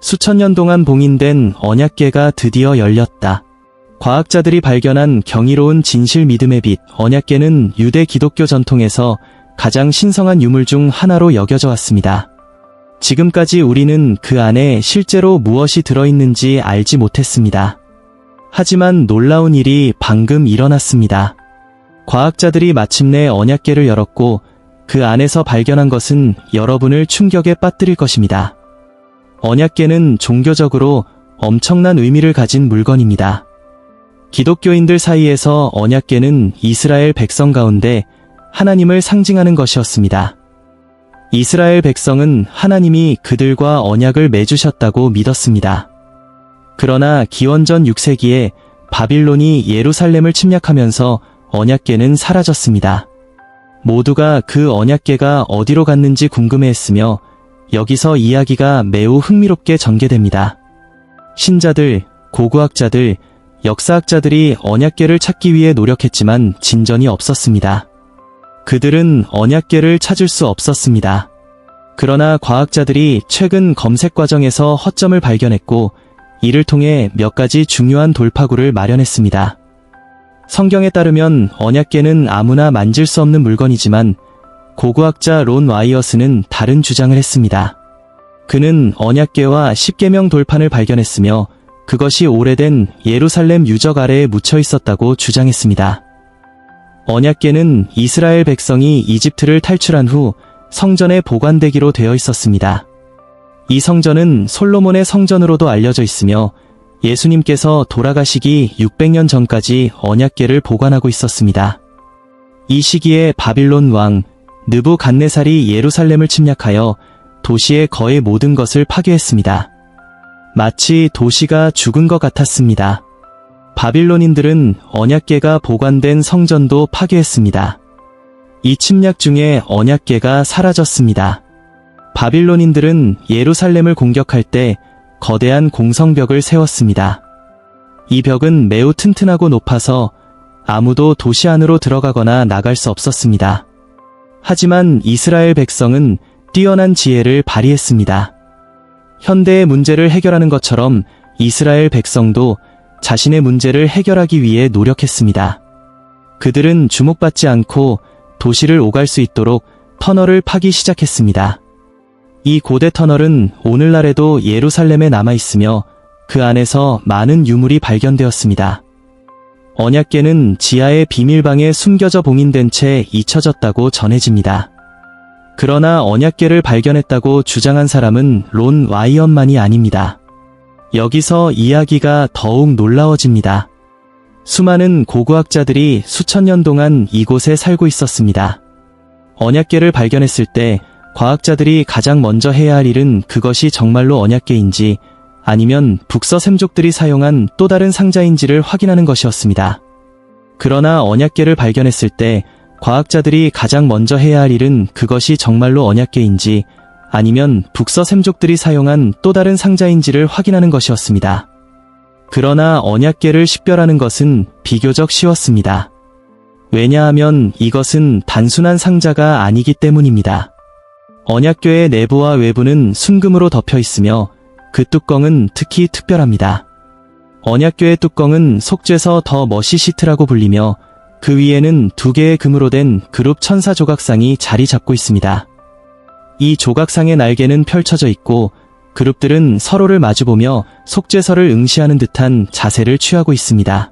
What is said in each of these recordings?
수천 년 동안 봉인된 언약궤가 드디어 열렸다. 과학자들이 발견한 경이로운 진실 믿음의 빛, 언약궤는 유대 기독교 전통에서 가장 신성한 유물 중 하나로 여겨져 왔습니다. 지금까지 우리는 그 안에 실제로 무엇이 들어있는지 알지 못했습니다. 하지만 놀라운 일이 방금 일어났습니다. 과학자들이 마침내 언약궤를 열었고 그 안에서 발견한 것은 여러분을 충격에 빠뜨릴 것입니다. 언약궤는 종교적으로 엄청난 의미를 가진 물건입니다. 기독교인들 사이에서 언약궤는 이스라엘 백성 가운데 하나님을 상징하는 것이었습니다. 이스라엘 백성은 하나님이 그들과 언약을 맺으셨다고 믿었습니다. 그러나 기원전 6세기에 바빌론이 예루살렘을 침략하면서 언약궤는 사라졌습니다. 모두가 그 언약궤가 어디로 갔는지 궁금해했으며 여기서 이야기가 매우 흥미롭게 전개됩니다. 신자들, 고고학자들, 역사학자들이 언약궤를 찾기 위해 노력했지만 진전이 없었습니다. 그들은 언약궤를 찾을 수 없었습니다. 그러나 과학자들이 최근 검색 과정에서 허점을 발견했고 이를 통해 몇 가지 중요한 돌파구를 마련했습니다. 성경에 따르면 언약궤는 아무나 만질 수 없는 물건이지만 고고학자 론 와이어스는 다른 주장을 했습니다. 그는 언약궤와 십계명 돌판을 발견했으며 그것이 오래된 예루살렘 유적 아래에 묻혀 있었다고 주장했습니다. 언약궤는 이스라엘 백성이 이집트를 탈출한 후 성전에 보관되기로 되어 있었습니다. 이 성전은 솔로몬의 성전으로도 알려져 있으며 예수님께서 돌아가시기 600년 전까지 언약궤를 보관하고 있었습니다. 이 시기에 바빌론 왕 느부갓네살이 예루살렘을 침략하여 도시의 거의 모든 것을 파괴했습니다. 마치 도시가 죽은 것 같았습니다. 바빌론인들은 언약궤가 보관된 성전도 파괴했습니다. 이 침략 중에 언약궤가 사라졌습니다. 바빌론인들은 예루살렘을 공격할 때 거대한 공성벽을 세웠습니다. 이 벽은 매우 튼튼하고 높아서 아무도 도시 안으로 들어가거나 나갈 수 없었습니다. 하지만 이스라엘 백성은 뛰어난 지혜를 발휘했습니다. 현대의 문제를 해결하는 것처럼 이스라엘 백성도 자신의 문제를 해결하기 위해 노력했습니다. 그들은 주목받지 않고 도시를 오갈 수 있도록 터널을 파기 시작했습니다. 이 고대 터널은 오늘날에도 예루살렘에 남아있으며 그 안에서 많은 유물이 발견되었습니다. 언약궤는 지하의 비밀방에 숨겨져 봉인된 채 잊혀졌다고 전해집니다. 그러나 언약궤를 발견했다고 주장한 사람은 론 와이언만이 아닙니다. 여기서 이야기가 더욱 놀라워집니다. 수많은 고고학자들이 수천 년 동안 이곳에 살고 있었습니다. 언약궤를 발견했을 때 과학자들이 가장 먼저 해야 할 일은 그것이 정말로 언약궤인지 아니면 북서샘족들이 사용한 또 다른 상자인지를 확인하는 것이었습니다. 그러나 언약궤를 발견했을 때 과학자들이 가장 먼저 해야 할 일은 그것이 정말로 언약궤인지 아니면 북서샘족들이 사용한 또 다른 상자인지를 확인하는 것이었습니다. 그러나 언약궤를 식별하는 것은 비교적 쉬웠습니다. 왜냐하면 이것은 단순한 상자가 아니기 때문입니다. 언약궤의 내부와 외부는 순금으로 덮여 있으며 그 뚜껑은 특히 특별합니다. 언약궤의 뚜껑은 속죄서 더 머시시트라고 불리며 그 위에는 2개의 금으로 된 그룹 천사 조각상이 자리 잡고 있습니다. 이 조각상의 날개는 펼쳐져 있고 그룹들은 서로를 마주보며 속죄서를 응시하는 듯한 자세를 취하고 있습니다.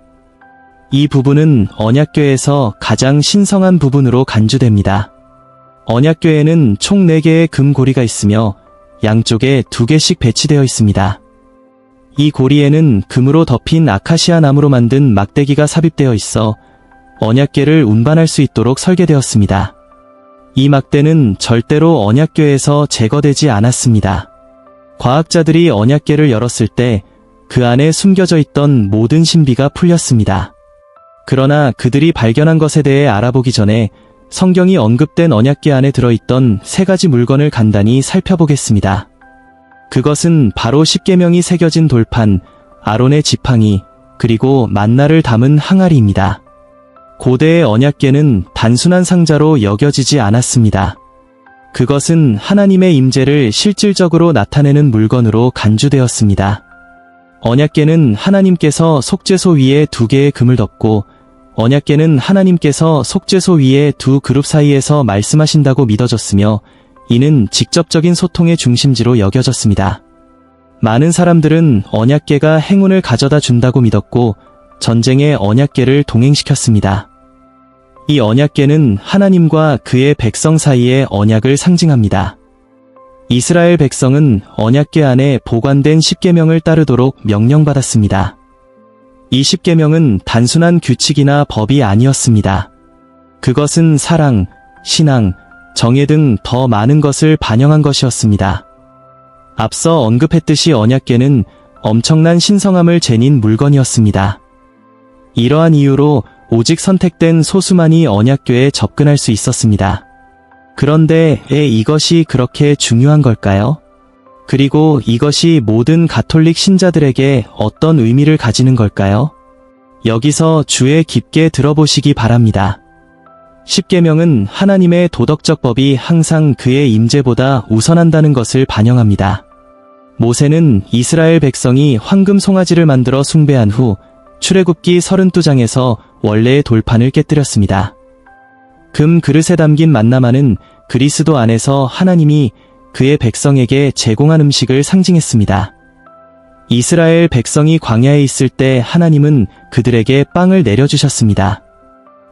이 부분은 언약궤에서 가장 신성한 부분으로 간주됩니다. 언약궤에는 총 4개의 금 고리가 있으며 양쪽에 2개씩 배치되어 있습니다. 이 고리에는 금으로 덮인 아카시아 나무로 만든 막대기가 삽입되어 있어 언약궤를 운반할 수 있도록 설계되었습니다. 이 막대는 절대로 언약궤에서 제거되지 않았습니다. 과학자들이 언약궤를 열었을 때 그 안에 숨겨져 있던 모든 신비가 풀렸습니다. 그러나 그들이 발견한 것에 대해 알아보기 전에 성경이 언급된 언약궤 안에 들어있던 3가지 물건을 간단히 살펴보겠습니다. 그것은 바로 십계명이 새겨진 돌판, 아론의 지팡이, 그리고 만나를 담은 항아리입니다. 고대의 언약궤는 단순한 상자로 여겨지지 않았습니다. 그것은 하나님의 임재를 실질적으로 나타내는 물건으로 간주되었습니다. 언약궤는 하나님께서 속죄소 위에 2개의 금을 덮고 언약궤는 하나님께서 속죄소 위에 2 그룹 사이에서 말씀하신다고 믿어졌으며 이는 직접적인 소통의 중심지로 여겨졌습니다. 많은 사람들은 언약궤가 행운을 가져다 준다고 믿었고 전쟁에 언약궤를 동행시켰습니다. 이 언약궤는 하나님과 그의 백성 사이의 언약을 상징합니다. 이스라엘 백성은 언약궤 안에 보관된 10계명을 따르도록 명령받았습니다. 이 10계명은 단순한 규칙이나 법이 아니었습니다. 그것은 사랑, 신앙, 정예 등 더 많은 것을 반영한 것이었습니다. 앞서 언급했듯이 언약궤는 엄청난 신성함을 지닌 물건이었습니다. 이러한 이유로 오직 선택된 소수만이 언약궤에 접근할 수 있었습니다. 그런데 왜 이것이 그렇게 중요한 걸까요? 그리고 이것이 모든 가톨릭 신자들에게 어떤 의미를 가지는 걸까요? 여기서 주의 깊게 들어보시기 바랍니다. 10계명은 하나님의 도덕적 법이 항상 그의 임재보다 우선한다는 것을 반영합니다. 모세는 이스라엘 백성이 황금 송아지를 만들어 숭배한 후 출애굽기 32장에서 원래의 돌판을 깨뜨렸습니다. 금 그릇에 담긴 만나마는 그리스도 안에서 하나님이 그의 백성에게 제공한 음식을 상징했습니다. 이스라엘 백성이 광야에 있을 때 하나님은 그들에게 빵을 내려주셨습니다.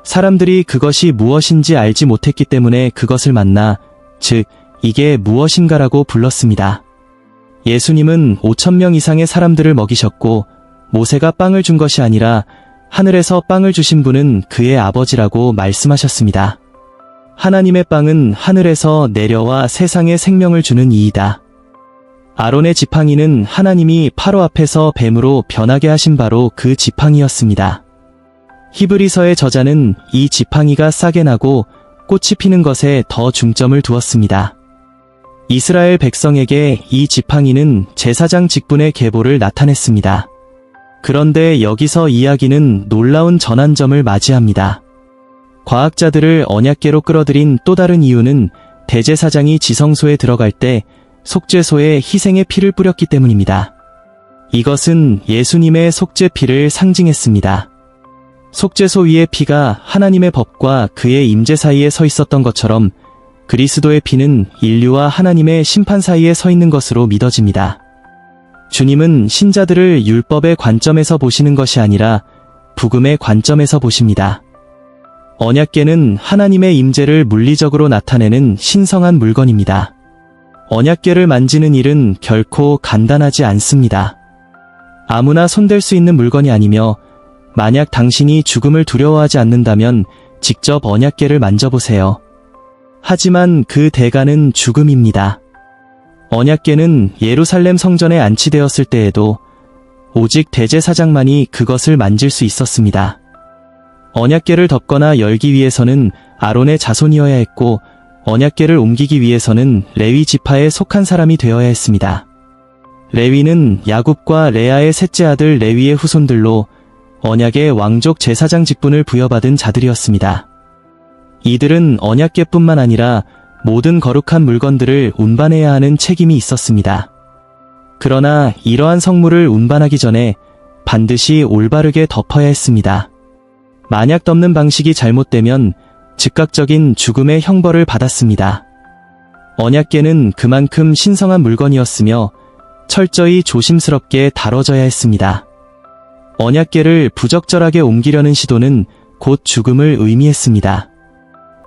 사람들이 그것이 무엇인지 알지 못했기 때문에 그것을 만나, 즉 이게 무엇인가라고 불렀습니다. 예수님은 5,000명 이상의 사람들을 먹이셨고 모세가 빵을 준 것이 아니라 하늘에서 빵을 주신 분은 그의 아버지라고 말씀하셨습니다. 하나님의 빵은 하늘에서 내려와 세상에 생명을 주는 이이다. 아론의 지팡이는 하나님이 파로 앞에서 뱀으로 변하게 하신 바로 그 지팡이였습니다. 히브리서의 저자는 이 지팡이가 싹에 나고 꽃이 피는 것에 더 중점을 두었습니다. 이스라엘 백성에게 이 지팡이는 제사장 직분의 계보를 나타냈습니다. 그런데 여기서 이야기는 놀라운 전환점을 맞이합니다. 과학자들을 언약궤로 끌어들인 또 다른 이유는 대제사장이 지성소에 들어갈 때 속죄소에 희생의 피를 뿌렸기 때문입니다. 이것은 예수님의 속죄 피를 상징했습니다. 속죄소 위의 피가 하나님의 법과 그의 임재 사이에 서 있었던 것처럼 그리스도의 피는 인류와 하나님의 심판 사이에 서 있는 것으로 믿어집니다. 주님은 신자들을 율법의 관점에서 보시는 것이 아니라 부금의 관점에서 보십니다. 언약궤는 하나님의 임재를 물리적으로 나타내는 신성한 물건입니다. 언약궤를 만지는 일은 결코 간단하지 않습니다. 아무나 손댈 수 있는 물건이 아니며 만약 당신이 죽음을 두려워하지 않는다면 직접 언약궤를 만져보세요. 하지만 그 대가는 죽음입니다. 언약궤는 예루살렘 성전에 안치되었을 때에도 오직 대제사장만이 그것을 만질 수 있었습니다. 언약궤를 덮거나 열기 위해서는 아론의 자손이어야 했고 언약궤를 옮기기 위해서는 레위 지파에 속한 사람이 되어야 했습니다. 레위는 야곱과 레아의 셋째 아들 레위의 후손들로 언약의 왕족 제사장 직분을 부여받은 자들이었습니다. 이들은 언약궤뿐만 아니라 모든 거룩한 물건들을 운반해야 하는 책임이 있었습니다. 그러나 이러한 성물을 운반하기 전에 반드시 올바르게 덮어야 했습니다. 만약 덮는 방식이 잘못되면 즉각적인 죽음의 형벌을 받았습니다. 언약궤는 그만큼 신성한 물건이었으며 철저히 조심스럽게 다뤄져야 했습니다. 언약궤를 부적절하게 옮기려는 시도는 곧 죽음을 의미했습니다.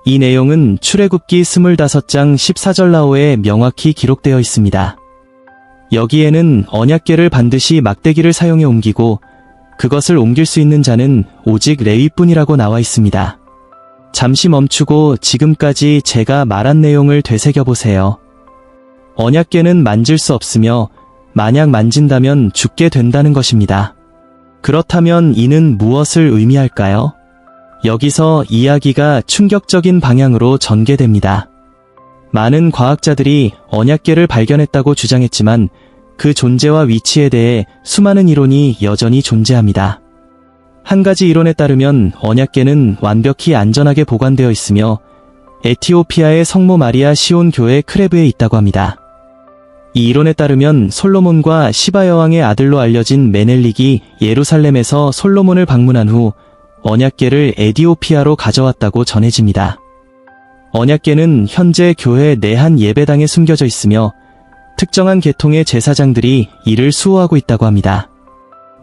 이 내용은 출애굽기 25장 14절 나오에 명확히 기록되어 있습니다. 여기에는 언약궤를 반드시 막대기를 사용해 옮기고 그것을 옮길 수 있는 자는 오직 레위뿐이라고 나와 있습니다. 잠시 멈추고 지금까지 제가 말한 내용을 되새겨보세요. 언약궤는 만질 수 없으며 만약 만진다면 죽게 된다는 것입니다. 그렇다면 이는 무엇을 의미할까요? 여기서 이야기가 충격적인 방향으로 전개됩니다. 많은 과학자들이 언약궤를 발견했다고 주장했지만 그 존재와 위치에 대해 수많은 이론이 여전히 존재합니다. 한 가지 이론에 따르면 언약궤는 완벽히 안전하게 보관되어 있으며 에티오피아의 성모 마리아 시온 교회 크레브에 있다고 합니다. 이 이론에 따르면 솔로몬과 시바 여왕의 아들로 알려진 메넬릭이 예루살렘에서 솔로몬을 방문한 후 언약궤를 에티오피아로 가져왔다고 전해집니다. 언약궤는 현재 교회 내 한 예배당에 숨겨져 있으며 특정한 계통의 제사장들이 이를 수호하고 있다고 합니다.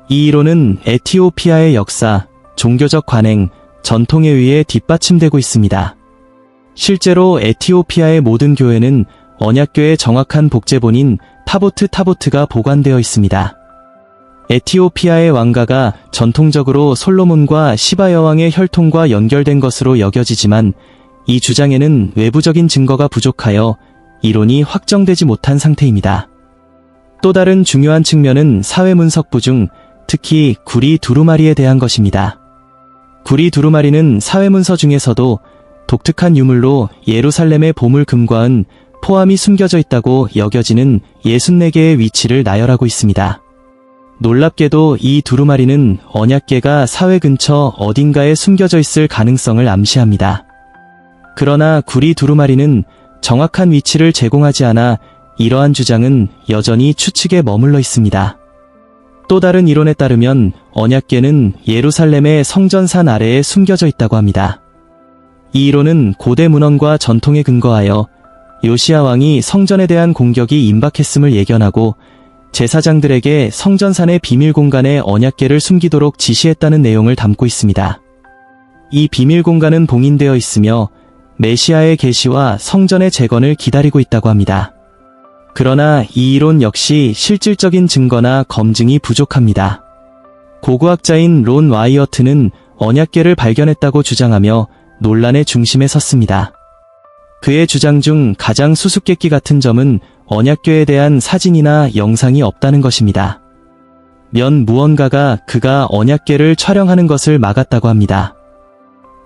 이 이론은 에티오피아의 역사, 종교적 관행, 전통에 의해 뒷받침되고 있습니다. 실제로 에티오피아의 모든 교회는 언약궤의 정확한 복제본인 타보트가 보관되어 있습니다. 에티오피아의 왕가가 전통적으로 솔로몬과 시바 여왕의 혈통과 연결된 것으로 여겨지지만 이 주장에는 외부적인 증거가 부족하여 이론이 확정되지 못한 상태입니다. 또 다른 중요한 측면은 사회문석부 중 특히 구리 두루마리에 대한 것입니다. 구리 두루마리는 사회문서 중에서도 독특한 유물로 예루살렘의 보물금과 은, 포함이 숨겨져 있다고 여겨지는 64개의 위치를 나열하고 있습니다. 놀랍게도 이 두루마리는 언약궤가 사회 근처 어딘가에 숨겨져 있을 가능성을 암시합니다. 그러나 구리 두루마리는 정확한 위치를 제공하지 않아 이러한 주장은 여전히 추측에 머물러 있습니다. 또 다른 이론에 따르면 언약궤는 예루살렘의 성전산 아래에 숨겨져 있다고 합니다. 이 이론은 고대 문헌과 전통에 근거하여 요시야 왕이 성전에 대한 공격이 임박했음을 예견하고 제사장들에게 성전산의 비밀 공간에 언약궤를 숨기도록 지시했다는 내용을 담고 있습니다. 이 비밀 공간은 봉인되어 있으며 메시아의 계시와 성전의 재건을 기다리고 있다고 합니다. 그러나 이 이론 역시 실질적인 증거나 검증이 부족합니다. 고고학자인 론 와이어트는 언약궤를 발견했다고 주장하며 논란의 중심에 섰습니다. 그의 주장 중 가장 수수께끼 같은 점은 언약궤에 대한 사진이나 영상이 없다는 것입니다. 무언가가 그가 언약궤를 촬영하는 것을 막았다고 합니다.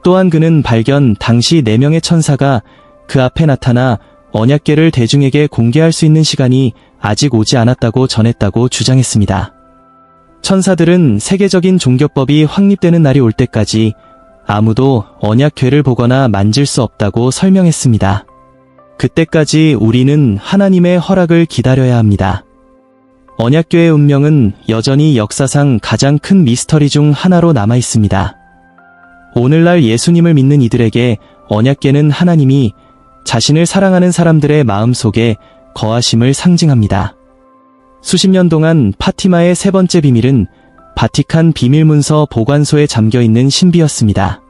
또한 그는 발견 당시 4명의 천사가 그 앞에 나타나 언약궤를 대중에게 공개할 수 있는 시간이 아직 오지 않았다고 전했다고 주장했습니다. 천사들은 세계적인 종교법이 확립되는 날이 올 때까지 아무도 언약궤를 보거나 만질 수 없다고 설명했습니다. 그때까지 우리는 하나님의 허락을 기다려야 합니다. 언약궤의 운명은 여전히 역사상 가장 큰 미스터리 중 하나로 남아 있습니다. 오늘날 예수님을 믿는 이들에게 언약궤는 하나님이 자신을 사랑하는 사람들의 마음속에 거하심을 상징합니다. 수십 년 동안 파티마의 세 번째 비밀은 바티칸 비밀문서 보관소에 잠겨있는 신비였습니다.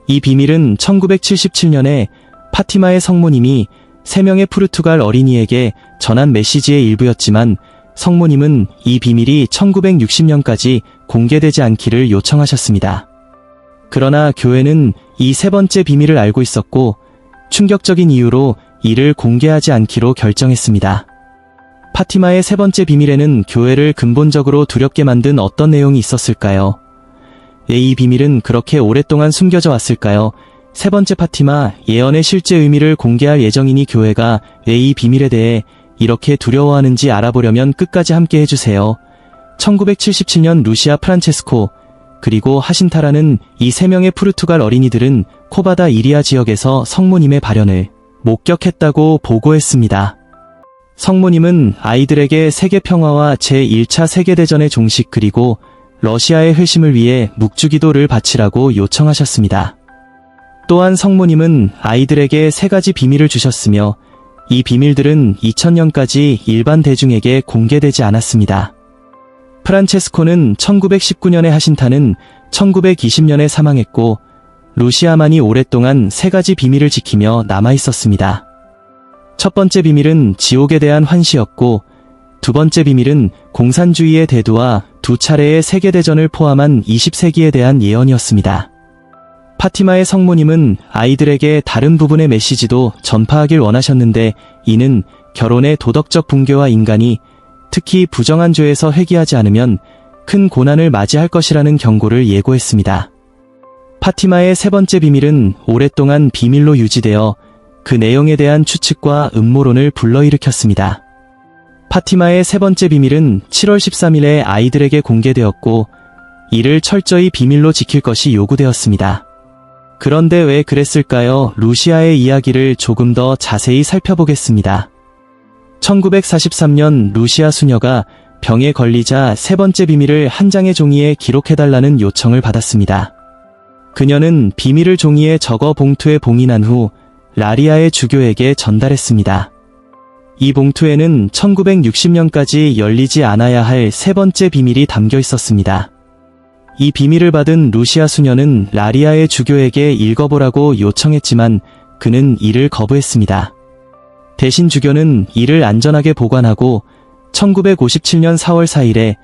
이 비밀은 1977년에 파티마의 성모님이 3명의 포르투갈 어린이에게 전한 메시지의 일부였지만 성모님은 이 비밀이 1960년까지 공개되지 않기를 요청하셨습니다. 그러나 교회는 이 세 번째 비밀을 알고 있었고 충격적인 이유로 이를 공개하지 않기로 결정했습니다. 파티마의 세 번째 비밀에는 교회를 근본적으로 두렵게 만든 어떤 내용이 있었을까요? 왜 이 비밀은 그렇게 오랫동안 숨겨져 왔을까요? 세 번째 파티마 예언의 실제 의미를 공개할 예정이니 교회가 왜 이 비밀에 대해 이렇게 두려워하는지 알아보려면 끝까지 함께 해주세요. 1977년 루시아 프란체스코 그리고 하신타라는 이 3명의 포르투갈 어린이들은 코바다 이리아 지역에서 성모님의 발현을 목격했다고 보고했습니다. 성모님은 아이들에게 세계 평화와 제1차 세계대전의 종식 그리고 러시아의 회심을 위해 묵주기도를 바치라고 요청하셨습니다. 또한 성모님은 아이들에게 3가지 비밀을 주셨으며 이 비밀들은 2000년까지 일반 대중에게 공개되지 않았습니다. 프란체스코는 1919년에 하신타는 1920년에 사망했고 루시아만이 오랫동안 3가지 비밀을 지키며 남아있었습니다. 첫 번째 비밀은 지옥에 대한 환시였고 두 번째 비밀은 공산주의의 대두와 2차례의 세계대전을 포함한 20세기에 대한 예언이었습니다. 파티마의 성모님은 아이들에게 다른 부분의 메시지도 전파하길 원하셨는데 이는 결혼의 도덕적 붕괴와 인간이 특히 부정한 죄에서 회개하지 않으면 큰 고난을 맞이할 것이라는 경고를 예고했습니다. 파티마의 세 번째 비밀은 오랫동안 비밀로 유지되어 그 내용에 대한 추측과 음모론을 불러일으켰습니다. 파티마의 세 번째 비밀은 7월 13일에 아이들에게 공개되었고 이를 철저히 비밀로 지킬 것이 요구되었습니다. 그런데 왜 그랬을까요? 루시아의 이야기를 조금 더 자세히 살펴보겠습니다. 1943년 루시아 수녀가 병에 걸리자 세 번째 비밀을 한 장의 종이에 기록해달라는 요청을 받았습니다. 그녀는 비밀을 종이에 적어 봉투에 봉인한 후 라리아의 주교에게 전달했습니다. 이 봉투에는 1960년까지 열리지 않아야 할 세 번째 비밀이 담겨 있었습니다. 이 비밀을 받은 루시아 수녀는 라리아의 주교에게 읽어보라고 요청했지만 그는 이를 거부했습니다. 대신 주교는 이를 안전하게 보관하고 1957년 4월 4일에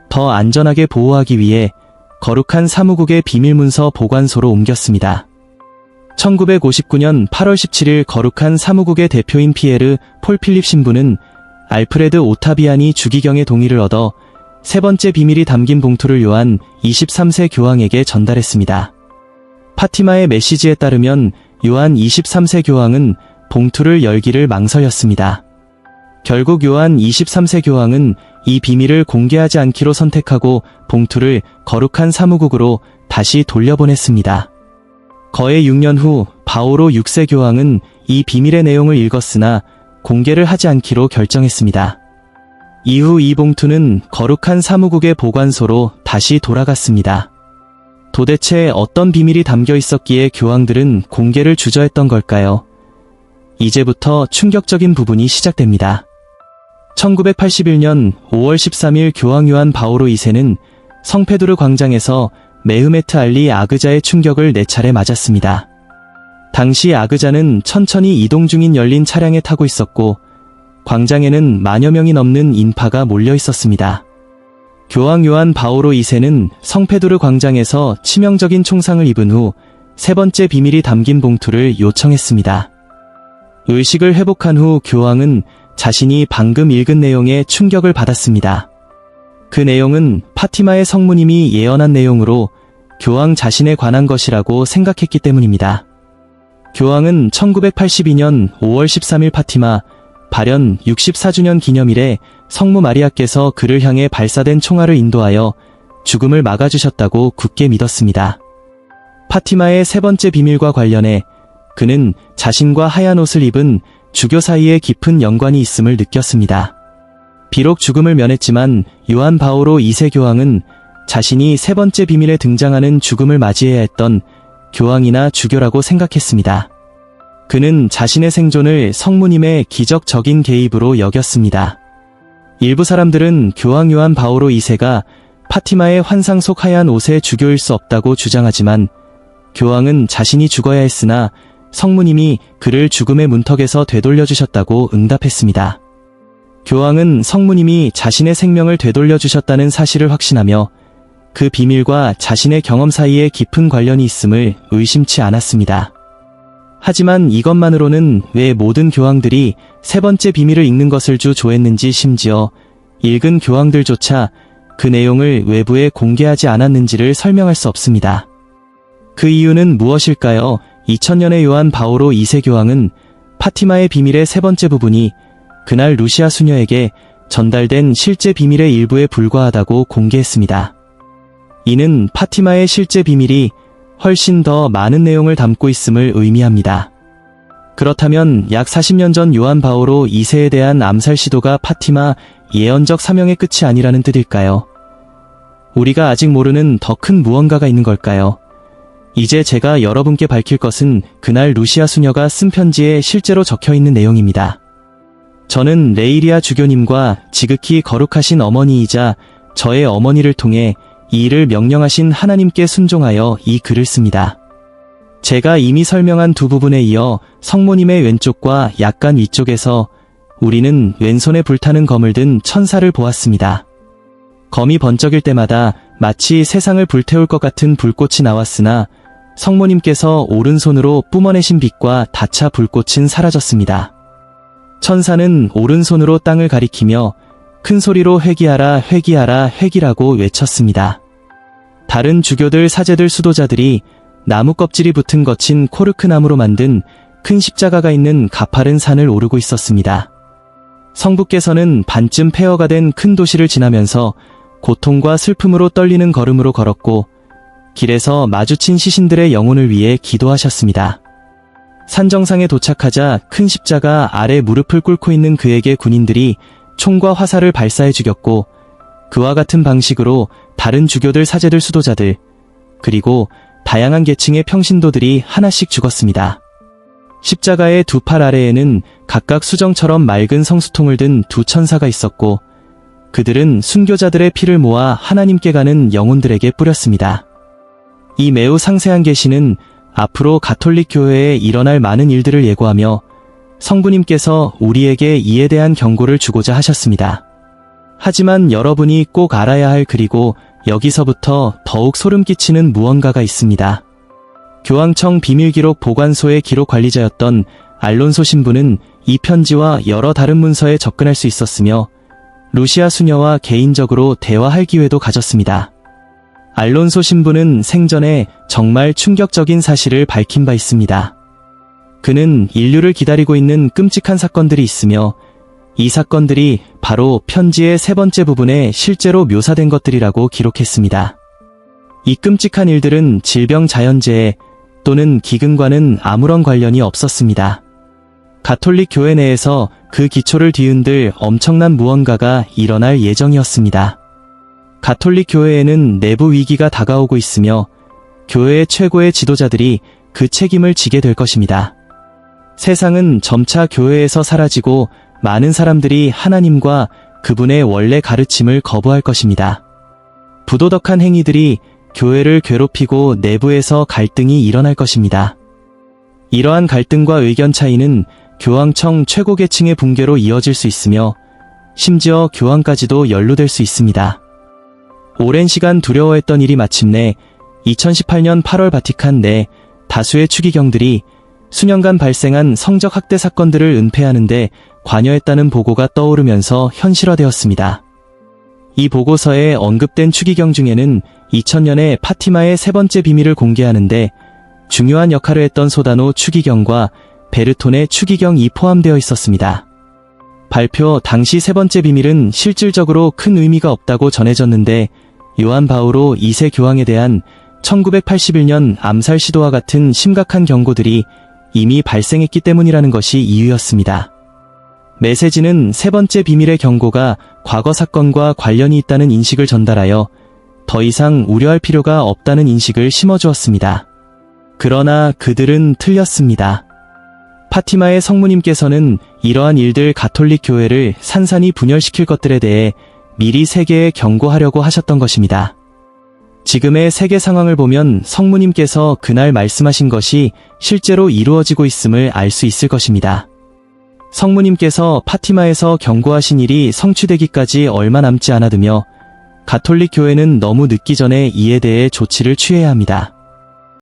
더 안전하게 보호하기 위해 거룩한 사무국의 비밀문서 보관소로 옮겼습니다. 1959년 8월 17일 거룩한 사무국의 대표인 피에르 폴 필립 신부는 알프레드 오타비아니 주기경의 동의를 얻어 세 번째 비밀이 담긴 봉투를 요한 23세 교황에게 전달했습니다. 파티마의 메시지에 따르면 요한 23세 교황은 봉투를 열기를 망설였습니다. 결국 요한 23세 교황은 이 비밀을 공개하지 않기로 선택하고 봉투를 거룩한 사무국으로 다시 돌려보냈습니다. 거의 6년 후 바오로 6세 교황은 이 비밀의 내용을 읽었으나 공개를 하지 않기로 결정했습니다. 이후 이 봉투는 거룩한 사무국의 보관소로 다시 돌아갔습니다. 도대체 어떤 비밀이 담겨 있었기에 교황들은 공개를 주저했던 걸까요? 이제부터 충격적인 부분이 시작됩니다. 1981년 5월 13일 교황 요한 바오로 2세는 성페두르 광장에서 메흐메트 알리 아그자의 충격을 4차례 맞았습니다. 당시 아그자는 천천히 이동 중인 열린 차량에 타고 있었고 광장에는 만여 명이 넘는 인파가 몰려 있었습니다. 교황 요한 바오로 2세는 성페두르 광장에서 치명적인 총상을 입은 후 세 번째 비밀이 담긴 봉투를 요청했습니다. 의식을 회복한 후 교황은 자신이 방금 읽은 내용에 충격을 받았습니다. 그 내용은 파티마의 성모님이 예언한 내용으로 교황 자신에 관한 것이라고 생각했기 때문입니다. 교황은 1982년 5월 13일 파티마 발현 64주년 기념일에 성모 마리아께서 그를 향해 발사된 총알을 인도하여 죽음을 막아주셨다고 굳게 믿었습니다. 파티마의 세 번째 비밀과 관련해 그는 자신과 하얀 옷을 입은 주교 사이에 깊은 연관이 있음을 느꼈습니다. 비록 죽음을 면했지만 요한 바오로 2세 교황은 자신이 세 번째 비밀에 등장하는 죽음을 맞이해야 했던 교황이나 주교라고 생각했습니다. 그는 자신의 생존을 성모님의 기적적인 개입으로 여겼습니다. 일부 사람들은 교황 요한 바오로 2세가 파티마의 환상 속 하얀 옷의 주교일 수 없다고 주장하지만 교황은 자신이 죽어야 했으나 성모님이 그를 죽음의 문턱에서 되돌려주셨다고 응답했습니다. 교황은 성모님이 자신의 생명을 되돌려주셨다는 사실을 확신하며 그 비밀과 자신의 경험 사이에 깊은 관련이 있음을 의심치 않았습니다. 하지만 이것만으로는 왜 모든 교황들이 세 번째 비밀을 읽는 것을 주조했는지 심지어 읽은 교황들조차 그 내용을 외부에 공개하지 않았는지를 설명할 수 없습니다. 그 이유는 무엇일까요? 2000년의 요한 바오로 2세 교황은 파티마의 비밀의 세 번째 부분이 그날 루시아 수녀에게 전달된 실제 비밀의 일부에 불과하다고 공개했습니다. 이는 파티마의 실제 비밀이 훨씬 더 많은 내용을 담고 있음을 의미합니다. 그렇다면 약 40년 전 요한 바오로 2세에 대한 암살 시도가 파티마 예언적 사명의 끝이 아니라는 뜻일까요? 우리가 아직 모르는 더 큰 무언가가 있는 걸까요? 이제 제가 여러분께 밝힐 것은 그날 루시아 수녀가 쓴 편지에 실제로 적혀있는 내용입니다. 저는 레이리아 주교님과 지극히 거룩하신 어머니이자 저의 어머니를 통해 이 일을 명령하신 하나님께 순종하여 이 글을 씁니다. 제가 이미 설명한 두 부분에 이어 성모님의 왼쪽과 약간 위쪽에서 우리는 왼손에 불타는 검을 든 천사를 보았습니다. 검이 번쩍일 때마다 마치 세상을 불태울 것 같은 불꽃이 나왔으나 성모님께서 오른손으로 뿜어내신 빛과 닿자 불꽃은 사라졌습니다. 천사는 오른손으로 땅을 가리키며 큰 소리로 회개하라 회개하라 회개라고 외쳤습니다. 다른 주교들 사제들 수도자들이 나무 껍질이 붙은 거친 코르크 나무로 만든 큰 십자가가 있는 가파른 산을 오르고 있었습니다. 성부께서는 반쯤 폐허가 된 큰 도시를 지나면서 고통과 슬픔으로 떨리는 걸음으로 걸었고 길에서 마주친 시신들의 영혼을 위해 기도하셨습니다. 산 정상에 도착하자 큰 십자가 아래 무릎을 꿇고 있는 그에게 군인들이 총과 화살을 발사해 죽였고, 그와 같은 방식으로 다른 주교들, 사제들, 수도자들, 그리고 다양한 계층의 평신도들이 하나씩 죽었습니다. 십자가의 두 팔 아래에는 각각 수정처럼 맑은 성수통을 든 두 천사가 있었고, 그들은 순교자들의 피를 모아 하나님께 가는 영혼들에게 뿌렸습니다. 이 매우 상세한 계시는 앞으로 가톨릭 교회에 일어날 많은 일들을 예고하며 성부님께서 우리에게 이에 대한 경고를 주고자 하셨습니다. 하지만 여러분이 꼭 알아야 할, 그리고 여기서부터 더욱 소름 끼치는 무언가가 있습니다. 교황청 비밀기록 보관소의 기록 관리자였던 알론소 신부는 이 편지와 여러 다른 문서에 접근할 수 있었으며 루시아 수녀와 개인적으로 대화할 기회도 가졌습니다. 알론소 신부는 생전에 정말 충격적인 사실을 밝힌 바 있습니다. 그는 인류를 기다리고 있는 끔찍한 사건들이 있으며 이 사건들이 바로 편지의 세 번째 부분에 실제로 묘사된 것들이라고 기록했습니다. 이 끔찍한 일들은 질병, 자연재해 또는 기근과는 아무런 관련이 없었습니다. 가톨릭 교회 내에서 그 기초를 뒤흔들 엄청난 무언가가 일어날 예정이었습니다. 가톨릭 교회에는 내부 위기가 다가오고 있으며 교회의 최고의 지도자들이 그 책임을 지게 될 것입니다. 세상은 점차 교회에서 사라지고 많은 사람들이 하나님과 그분의 원래 가르침을 거부할 것입니다. 부도덕한 행위들이 교회를 괴롭히고 내부에서 갈등이 일어날 것입니다. 이러한 갈등과 의견 차이는 교황청 최고 계층의 붕괴로 이어질 수 있으며 심지어 교황까지도 연루될 수 있습니다. 오랜 시간 두려워했던 일이 마침내 2018년 8월 바티칸 내 다수의 추기경들이 수년간 발생한 성적 학대 사건들을 은폐하는 데 관여했다는 보고가 떠오르면서 현실화되었습니다. 이 보고서에 언급된 추기경 중에는 2000년에 파티마의 세 번째 비밀을 공개하는데 중요한 역할을 했던 소다노 추기경과 베르톤의 추기경이 포함되어 있었습니다. 발표 당시 세 번째 비밀은 실질적으로 큰 의미가 없다고 전해졌는데 요한 바오로 2세 교황에 대한 1981년 암살 시도와 같은 심각한 경고들이 이미 발생했기 때문이라는 것이 이유였습니다. 메시지는 세 번째 비밀의 경고가 과거 사건과 관련이 있다는 인식을 전달하여 더 이상 우려할 필요가 없다는 인식을 심어주었습니다. 그러나 그들은 틀렸습니다. 파티마의 성모님께서는 이러한 일들 가톨릭 교회를 산산이 분열시킬 것들에 대해 미리 세계에 경고하려고 하셨던 것입니다. 지금의 세계 상황을 보면 성모님께서 그날 말씀하신 것이 실제로 이루어지고 있음을 알 수 있을 것입니다. 성모님께서 파티마에서 경고하신 일이 성취되기까지 얼마 남지 않아두며 가톨릭 교회는 너무 늦기 전에 이에 대해 조치를 취해야 합니다.